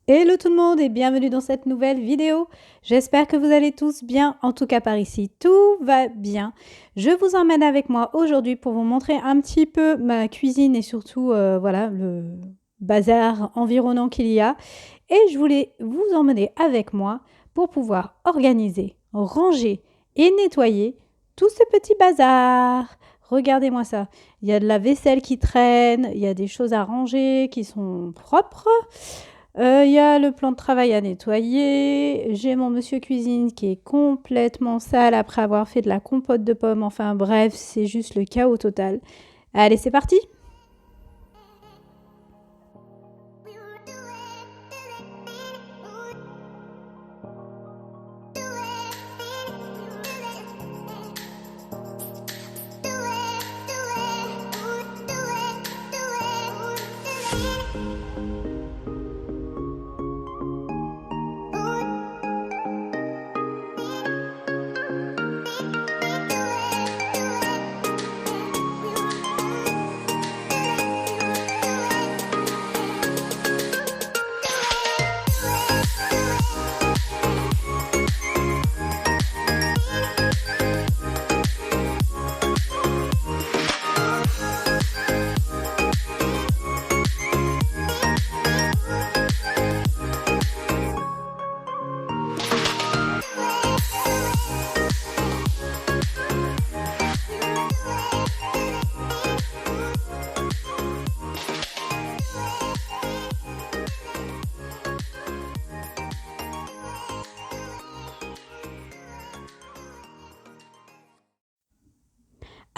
Hello tout le monde et bienvenue dans cette nouvelle vidéo. J'espère que vous allez tous bien. En tout cas par ici, tout va bien. Je vous emmène avec moi aujourd'hui pour vous montrer un petit peu ma cuisine et surtout voilà le bazar environnant qu'il y a. Et je voulais vous emmener avec moi pour pouvoir organiser, ranger et nettoyer tout ce petit bazar. Regardez-moi ça. Il y a de la vaisselle qui traîne, il y a des choses à ranger qui sont propres. Il y a le plan de travail à nettoyer. J'ai mon monsieur cuisine qui est complètement sale après avoir fait de la compote de pommes. Enfin bref, c'est juste le chaos total. Allez, c'est parti!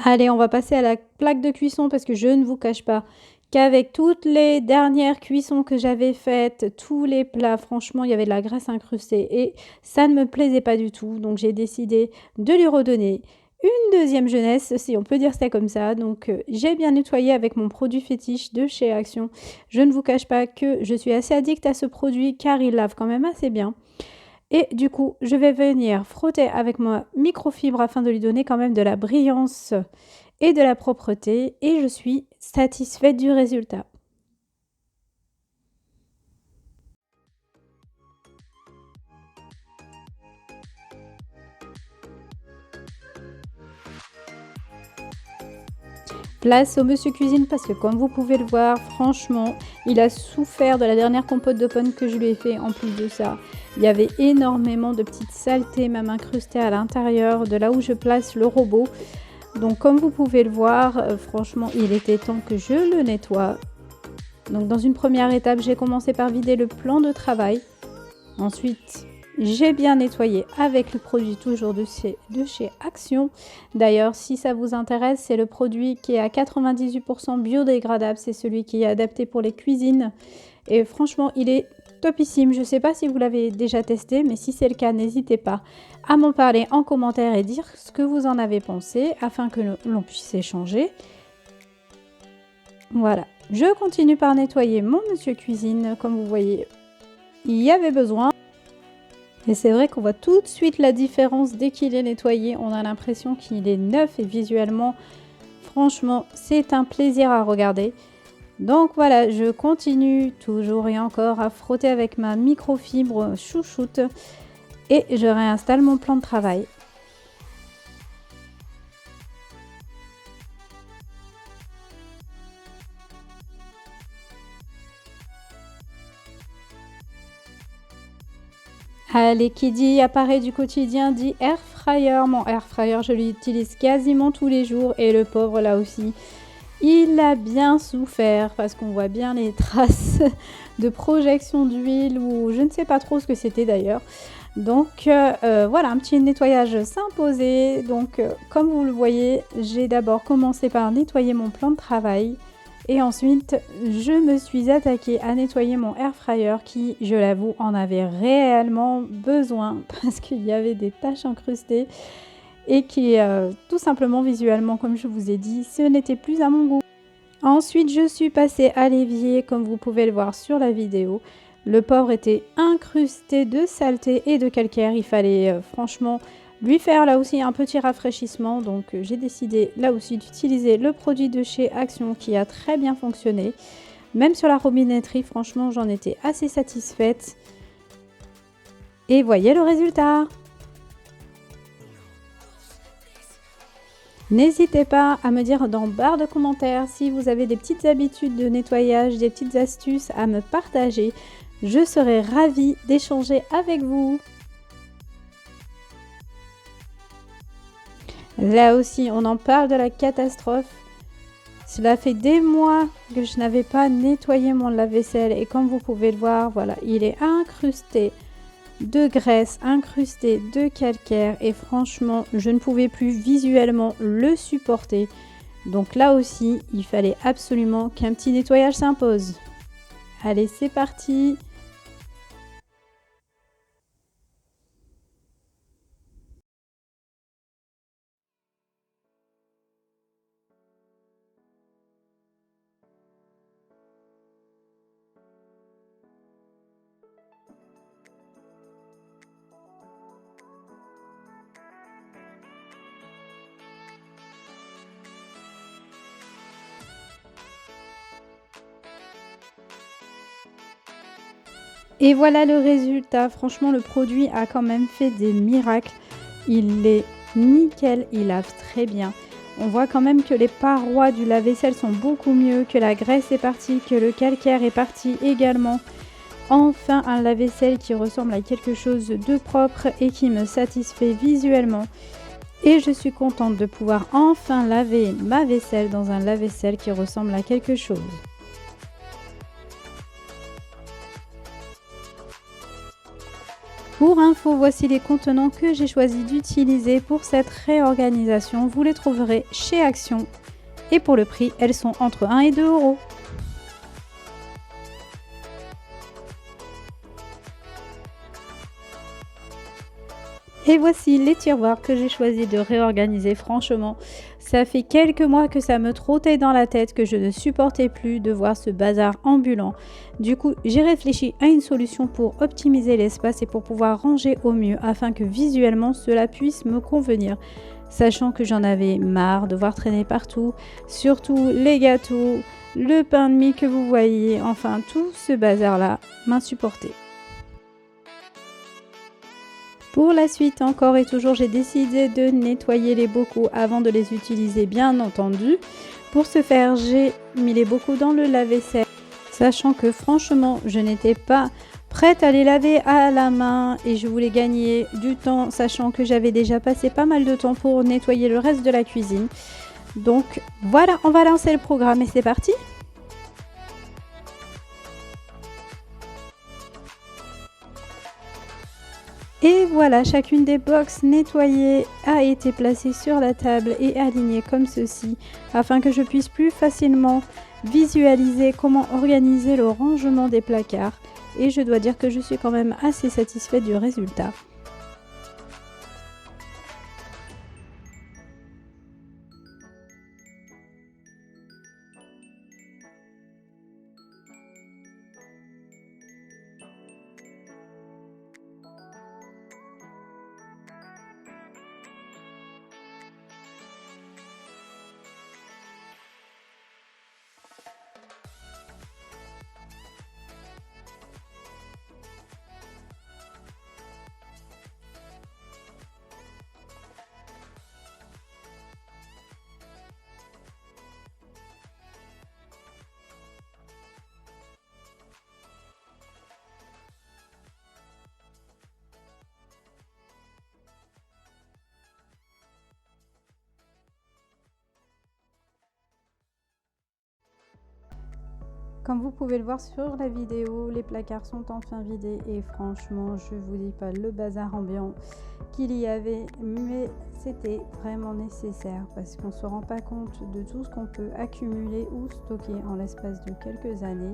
Allez, on va passer à la plaque de cuisson parce que je ne vous cache pas qu'avec toutes les dernières cuissons que j'avais faites, tous les plats, franchement, il y avait de la graisse incrustée et ça ne me plaisait pas du tout. Donc j'ai décidé de lui redonner une deuxième jeunesse, si on peut dire ça comme ça. Donc j'ai bien nettoyé avec mon produit fétiche de chez Action. Je ne vous cache pas que je suis assez addict à ce produit car il lave quand même assez bien. Et du coup, je vais venir frotter avec ma microfibre afin de lui donner quand même de la brillance et de la propreté. Et je suis satisfaite du résultat. Place au monsieur cuisine parce que comme vous pouvez le voir, franchement, il a souffert de la dernière compote de pommes que je lui ai fait. En plus de ça, il y avait énormément de petites saletés même incrustées à l'intérieur de là où je place le robot. Donc comme vous pouvez le voir, franchement, il était temps que je le nettoie. Donc dans une première étape, j'ai commencé par vider le plan de travail. Ensuite, j'ai bien nettoyé avec le produit toujours de chez Action. D'ailleurs, si ça vous intéresse, c'est le produit qui est à 98% biodégradable. C'est celui qui est adapté pour les cuisines. Et franchement, il est topissime. Je ne sais pas si vous l'avez déjà testé, mais si c'est le cas, n'hésitez pas à m'en parler en commentaire et dire ce que vous en avez pensé afin que l'on puisse échanger. Voilà, je continue par nettoyer mon monsieur cuisine. Comme vous voyez, il y avait besoin. Et c'est vrai qu'on voit tout de suite la différence dès qu'il est nettoyé. On a l'impression qu'il est neuf et visuellement, franchement, c'est un plaisir à regarder. Donc voilà, je continue toujours et encore à frotter avec ma microfibre chouchoute et je réinstalle mon plan de travail. Allez, qui dit appareil du quotidien dit air fryer. Mon air fryer, je l'utilise quasiment tous les jours et le pauvre là aussi, il a bien souffert parce qu'on voit bien les traces de projection d'huile ou je ne sais pas trop ce que c'était d'ailleurs. Donc voilà, un petit nettoyage s'imposait. Donc comme vous le voyez, j'ai d'abord commencé par nettoyer mon plan de travail. Et ensuite, je me suis attaquée à nettoyer mon air fryer qui, je l'avoue, en avait réellement besoin parce qu'il y avait des taches incrustées et qui, tout simplement visuellement, comme je vous ai dit, ce n'était plus à mon goût. Ensuite, je suis passée à l'évier, comme vous pouvez le voir sur la vidéo. Le pauvre était incrusté de saleté et de calcaire. Il fallait franchement lui faire là aussi un petit rafraîchissement. Donc j'ai décidé là aussi d'utiliser le produit de chez Action qui a très bien fonctionné. Même sur la robinetterie, franchement, j'en étais assez satisfaite. Et voyez le résultat! N'hésitez pas à me dire dans barre de commentaires si vous avez des petites habitudes de nettoyage, des petites astuces à me partager. Je serai ravie d'échanger avec vous. Là aussi, on en parle de la catastrophe. Cela fait des mois que je n'avais pas nettoyé mon lave-vaisselle et comme vous pouvez le voir, voilà, il est incrusté de graisse, incrusté de calcaire et franchement, je ne pouvais plus visuellement le supporter. Donc là aussi, il fallait absolument qu'un petit nettoyage s'impose. Allez, c'est parti! Et voilà le résultat. Franchement, le produit a quand même fait des miracles. Il est nickel, il lave très bien. On voit quand même que les parois du lave-vaisselle sont beaucoup mieux, que la graisse est partie, que le calcaire est parti également. Enfin, un lave-vaisselle qui ressemble à quelque chose de propre et qui me satisfait visuellement. Et je suis contente de pouvoir enfin laver ma vaisselle dans un lave-vaisselle qui ressemble à quelque chose. Pour info, voici les contenants que j'ai choisi d'utiliser pour cette réorganisation. Vous les trouverez chez Action et pour le prix, elles sont entre 1 et 2 euros. Et voici les tiroirs que j'ai choisi de réorganiser. Franchement, ça fait quelques mois que ça me trottait dans la tête, que je ne supportais plus de voir ce bazar ambulant. Du coup, j'ai réfléchi à une solution pour optimiser l'espace et pour pouvoir ranger au mieux afin que visuellement cela puisse me convenir. Sachant que j'en avais marre de voir traîner partout, surtout les gâteaux, le pain de mie que vous voyez, enfin tout ce bazar-là m'insupportait. Pour la suite, encore et toujours, j'ai décidé de nettoyer les bocaux avant de les utiliser, bien entendu. Pour ce faire, j'ai mis les bocaux dans le lave-vaisselle, sachant que franchement, je n'étais pas prête à les laver à la main et je voulais gagner du temps, sachant que j'avais déjà passé pas mal de temps pour nettoyer le reste de la cuisine. Donc voilà, on va lancer le programme et c'est parti! Et voilà, chacune des box nettoyées a été placée sur la table et alignée comme ceci, afin que je puisse plus facilement visualiser comment organiser le rangement des placards. Et je dois dire que je suis quand même assez satisfaite du résultat. Comme vous pouvez le voir sur la vidéo, les placards sont enfin vidés et franchement, je vous dis pas le bazar ambiant qu'il y avait, mais c'était vraiment nécessaire parce qu'on ne se rend pas compte de tout ce qu'on peut accumuler ou stocker en l'espace de quelques années.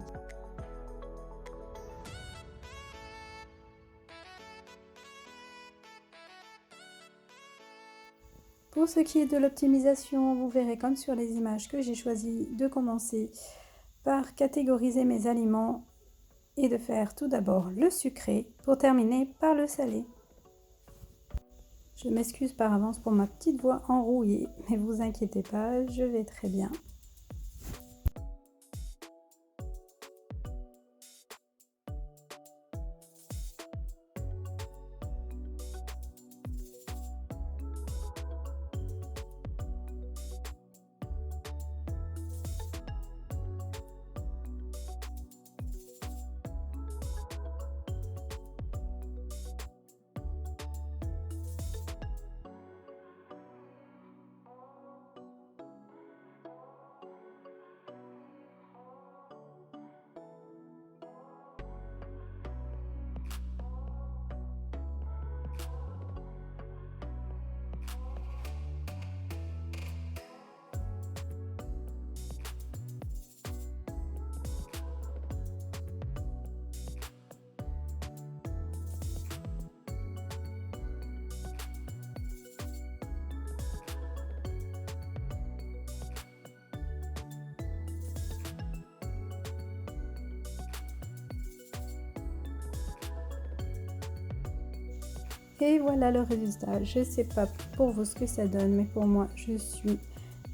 Pour ce qui est de l'optimisation, vous verrez comme sur les images que j'ai choisi de commencer par catégoriser mes aliments et de faire tout d'abord le sucré pour terminer par le salé. Je m'excuse par avance pour ma petite voix enrouillée, mais vous inquiétez pas, je vais très bien. Et voilà le résultat. Je ne sais pas pour vous ce que ça donne, mais pour moi, je suis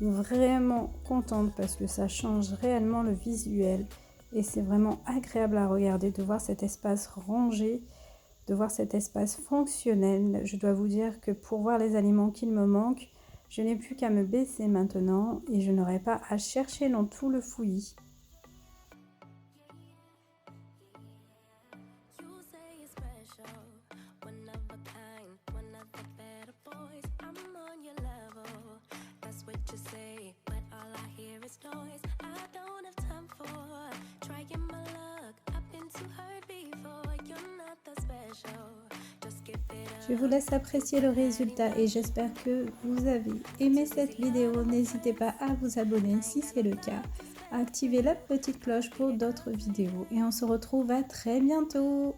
vraiment contente parce que ça change réellement le visuel. Et c'est vraiment agréable à regarder, de voir cet espace rangé, de voir cet espace fonctionnel. Je dois vous dire que pour voir les aliments qu'il me manquent, je n'ai plus qu'à me baisser maintenant et je n'aurai pas à chercher dans tout le fouillis. Je vous laisse apprécier le résultat et j'espère que vous avez aimé cette vidéo. N'hésitez pas à vous abonner si c'est le cas, à activer la petite cloche pour d'autres vidéos et on se retrouve à très bientôt.